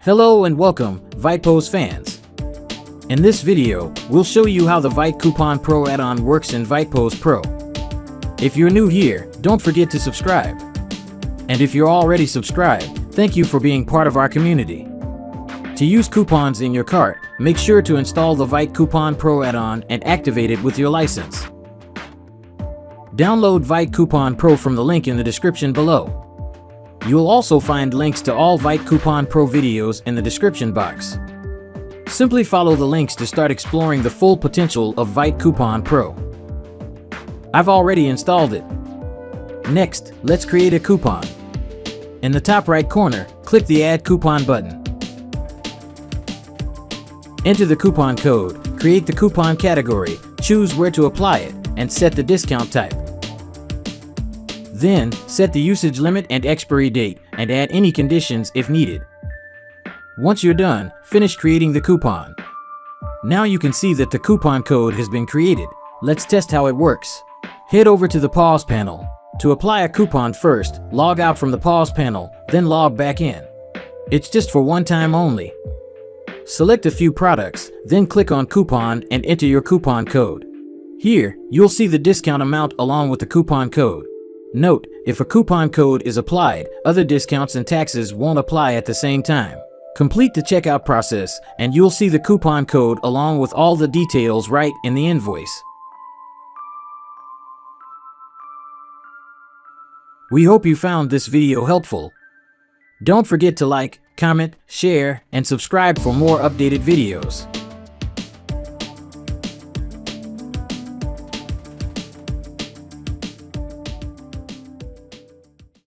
Hello and welcome, Vitepos fans. In this video, we'll show you how the Vite Coupon Pro add-on works in Vitepos Pro. If you're new here, don't forget to subscribe. And if you're already subscribed, thank you for being part of our community. To use coupons in your cart, make sure to install the Vite Coupon Pro add-on and activate it with your license. Download Vite Coupon Pro from the link in the description below. You'll also find links to all Vite Coupon Pro videos in the description box. Simply follow the links to start exploring the full potential of Vite Coupon Pro. I've already installed it. Next, let's create a coupon. In the top right corner, click the Add Coupon button. Enter the coupon code, create the coupon category, choose where to apply it, and set the discount type. Then, set the usage limit and expiry date, and add any conditions if needed. Once you're done, finish creating the coupon. Now you can see that the coupon code has been created. Let's test how it works. Head over to the Pause panel. To apply a coupon first, log out from the Pause panel, then log back in. It's just for one time only. Select a few products, then click on Coupon and enter your coupon code. Here, you'll see the discount amount along with the coupon code. Note, if a coupon code is applied, other discounts and taxes won't apply at the same time. Complete the checkout process, and you'll see the coupon code along with all the details right in the invoice. We hope you found this video helpful. Don't forget to like, comment, share, and subscribe for more updated videos.